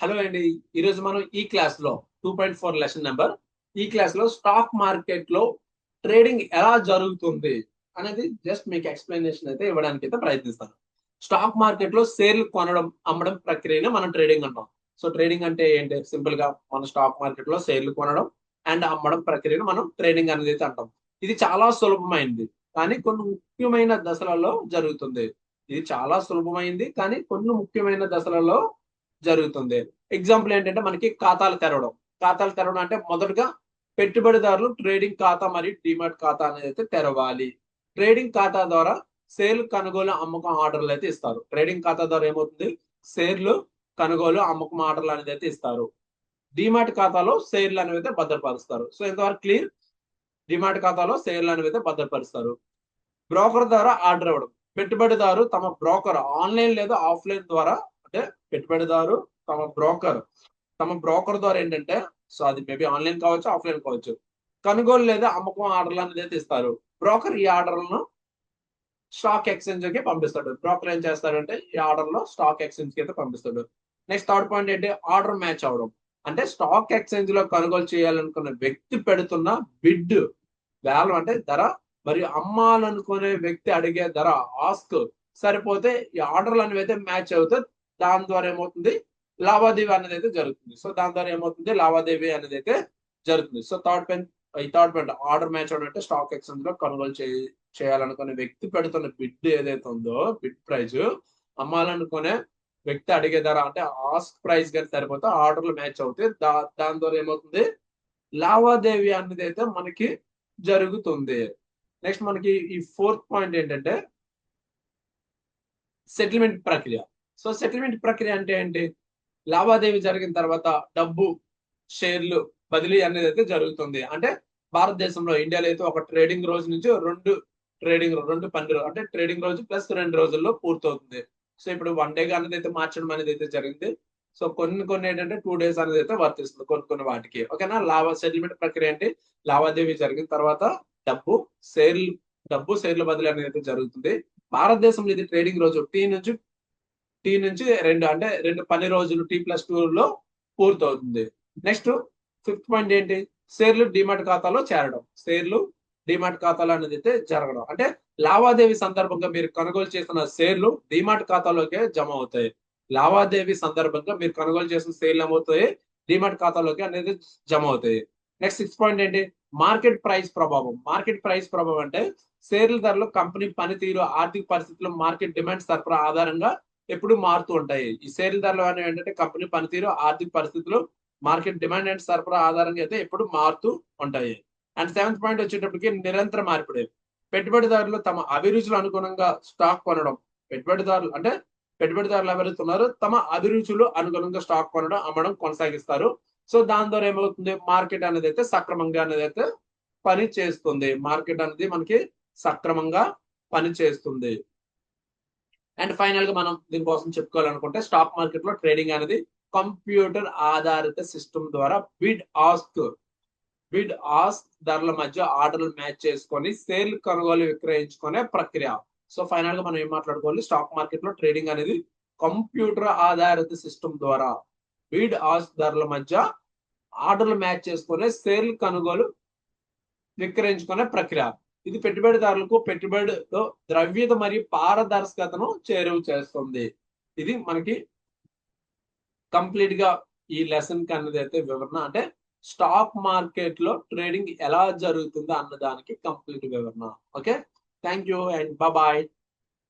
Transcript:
Hello అండి. ఈరోజు మనం ఈ క్లాస్ లో 2.4 లెసన్ నెంబర్ ఈ క్లాస్ లో స్టాక్ మార్కెట్ లో ట్రేడింగ్ ఎలా జరుగుతుంది అనేది జస్ట్ మీకు ఎక్స్ప్లెనేషన్ అయితే ఇవ్వడానికి అయితే ప్రయత్నిస్తాను. స్టాక్ మార్కెట్ లో షేర్లు కొనడం అమ్మడం ప్రక్రియను మనం ట్రేడింగ్ అంటాం. సో ట్రేడింగ్ అంటే ఏంటి? సింపుల్ గా మన స్టాక్ మార్కెట్ లో షేర్లు కొనడం అండ్ అమ్మడం ప్రక్రియను మనం ట్రేడింగ్ అనేది అయితే అంటాం. ఇది చాలా సులభమైంది, కానీ కొన్ని ముఖ్యమైన దశలలో జరుగుతుంది. ఇది చాలా సులభమైంది, కానీ కొన్ని ముఖ్యమైన దశలలో జరుగుతుంది. ఎగ్జాంపుల్ ఏంటంటే మనకి ఖాతాలు తెరవడం అంటే మొదటగా పెట్టుబడిదారులు ట్రేడింగ్ ఖాతా మరియు డిమాట్ ఖాతా అనేది అయితే తెరవాలి. ట్రేడింగ్ ఖాతా ద్వారా షేర్లు కొనుగోలు అమ్మకం ఆర్డర్లు అయితే ఇస్తారు. ట్రేడింగ్ ఖాతా ద్వారా ఏమవుతుంది? షేర్లు కొనుగోలు అమ్మకం ఆర్డర్లు అనేది అయితే ఇస్తారు. డిమాట్ ఖాతాలో షేర్లు అనేవి అయితే భద్రపరుస్తారు. సో ఇంతవరకు క్లియర్. డిమాట్ ఖాతాలో షేర్లు అనేవి అయితే భద్రపరుస్తారు. బ్రోకర్ ద్వారా ఆర్డర్ ఇవ్వడం. పెట్టుబడిదారు తమ బ్రోకర్ ఆన్లైన్ లేదా ఆఫ్లైన్ ద్వారా, అంటే పెట్టుబడిదారు తమ బ్రోకర్ ద్వారా ఏంటంటే, సో అది మేబీ ఆన్లైన్ కావచ్చు, ఆఫ్లైన్ కావచ్చు, కొనుగోలు లేదా అమ్మకం ఆర్డర్లు అనేది అయితే ఇస్తారు. బ్రోకర్ ఈ ఆర్డర్లను స్టాక్ ఎక్స్చేంజ్ కి పంపిస్తాడు. బ్రోకర్ ఏం చేస్తాడంటే ఈ ఆర్డర్ లో స్టాక్ ఎక్స్చేంజ్ కి అయితే పంపిస్తాడు. నెక్స్ట్ థర్డ్ పాయింట్ ఏంటి? ఆర్డర్ మ్యాచ్ అవడం. అంటే స్టాక్ ఎక్స్చేంజ్ లో కొనుగోలు చేయాలనుకున్న వ్యక్తి పెడుతున్న బిడ్ వేలం, అంటే ధర, మరియు అమ్మాలనుకునే వ్యక్తి అడిగే ధర, ఆస్క్ సరిపోతే ఈ ఆర్డర్లు అనేవి అయితే మ్యాచ్ అవుతాయి. దాని ద్వారా ఏమవుతుంది? లావాదేవీ అనేది అయితే జరుగుతుంది. సో దాని ద్వారా ఏమవుతుంది? లావాదేవీ అనేది అయితే జరుగుతుంది. So third point order match అవడం అంటే స్టాక్ ఎక్స్చేంజ్ లో కొనుగోలు చేయాలనుకునే వ్యక్తి పెడుతున్న బిడ్ ఏదైతే ఉందో, బిడ్ ప్రైజ్, అమ్మాలనుకునే వ్యక్తి అడిగే ధర, అంటే ఆస్క్ ప్రైస్ కానీ సరిపోతే ఆర్డర్లు మ్యాచ్ అవుతాయి. దాని ద్వారా ఏమవుతుంది? లావాదేవీ అనేది అయితే మనకి జరుగుతుంది. నెక్స్ట్ మనకి ఈ ఫోర్త్ పాయింట్ ఏంటంటే సెటిల్మెంట్ ప్రక్రియ. సో సెటిల్మెంట్ ప్రక్రియ అంటే ఏంటి? లావాదేవీ జరిగిన తర్వాత డబ్బు, షేర్లు బదిలీ అనేది అయితే జరుగుతుంది. అంటే భారతదేశంలో, ఇండియాలో అయితే ఒక ట్రేడింగ్ రోజు నుంచి రెండు పని రోజు, అంటే ట్రేడింగ్ రోజు ప్లస్ 2 రోజుల్లో పూర్తవుతుంది. సో ఇప్పుడు 1 డే అనేది అయితే మార్చడం అనేది అయితే జరిగింది. సో కొన్ని ఏంటంటే 2 డేస్ అనేది అయితే వర్తిస్తుంది కొన్ని వాటికి. ఓకేనా? సెటిల్మెంట్ ప్రక్రియ అంటే లావాదేవీ జరిగిన తర్వాత డబ్బు షేర్లు షేర్ల బదిలీ అనేది అయితే జరుగుతుంది. భారతదేశంలో ఇది ట్రేడింగ్ రోజు టీ నుంచి 2, అంటే 2 పని రోజులు T+2 లో పూర్తవుతుంది. నెక్స్ట్ ఫిఫ్త్ పాయింట్ ఏంటి? షేర్లు డిమాట్ ఖాతాలో చేరడం. షేర్లు డిమాట్ ఖాతాలో అనేది అయితే జరగడం. అంటే లావాదేవీ సందర్భంగా మీరు కొనుగోలు చేసిన షేర్లు డిమాట్ ఖాతాలోకే జమ అవుతాయి. లావాదేవీ సందర్భంగా మీరు కొనుగోలు చేసిన షేర్లు ఏమవుతాయి? డిమాట్ ఖాతాలోకి అనేది జమ అవుతాయి. నెక్స్ట్ 6 పాయింట్ ఏంటి? మార్కెట్ ప్రైస్ ప్రభావం అంటే షేర్ల ధరలు కంపెనీ పనితీరు, ఆర్థిక పరిస్థితులు, మార్కెట్ డిమాండ్ సరఫరా ఆధారంగా ఎప్పుడు మారుతూ ఉంటాయి. ఈ షేర్ల ధరలు అనేవి ఏంటంటే కంపెనీ పనితీరు, ఆర్థిక పరిస్థితులు, మార్కెట్ డిమాండ్ అండ్ సరఫరా ఆధారంగా అయితే ఎప్పుడు మారుతూ ఉంటాయి. అండ్ 7th పాయింట్ వచ్చేటప్పటికి నిరంతర మార్పిడి. పెట్టుబడిదారులు తమ అభిరుచులు అనుగుణంగా స్టాక్ కొనడం. పెట్టుబడిదారులు ఎవరైతే ఉన్నారో తమ అభిరుచులు అనుగుణంగా స్టాక్ కొనడం, అమ్మడం కొనసాగిస్తారు. సో దాని ద్వారా ఏమవుతుంది? మార్కెట్ అనేది అయితే సక్రమంగా అనేది అయితే పని చేస్తుంది. మార్కెట్ అనేది మనకి సక్రమంగా పని చేస్తుంది. అండ్ ఫైనల్ గా మనం దీనికోసం చెప్పుకోవాలనుకుంటే, స్టాక్ మార్కెట్ లో ట్రేడింగ్ అనేది కంప్యూటర్ ఆధారిత సిస్టమ్ ద్వారా బిడ్ ఆస్క్ ధరల మధ్య ఆర్డర్లు మ్యాచ్ చేసుకొని షేర్లు కొనుగోలు విక్రయించుకునే ప్రక్రియ. సో ఫైనల్ గా మనం ఏం మాట్లాడుకోవాలి? స్టాక్ మార్కెట్ లో ట్రేడింగ్ అనేది కంప్యూటర్ ఆధారిత సిస్టమ్ ద్వారా బిడ్ ఆస్క్ ధరల మధ్య ఆర్డర్లు మ్యాచ్ చేసుకునే షేర్లు కొనుగోలు విక్రయించుకునే ప్రక్రియ. ఇది పెట్టుబడిదారులకు పెట్టుబడిలో ద్రవ్యత మరియు పారదర్శకతను చేరువ చేస్తుంది. ఇది మనకి కంప్లీట్ గా ఈ లెసన్ కి అన్నది అయితే వివరణ. అంటే స్టాక్ మార్కెట్ లో ట్రేడింగ్ ఎలా జరుగుతుందో అన్న దానికి కంప్లీట్ వివరణ. Okay, thank you and bye.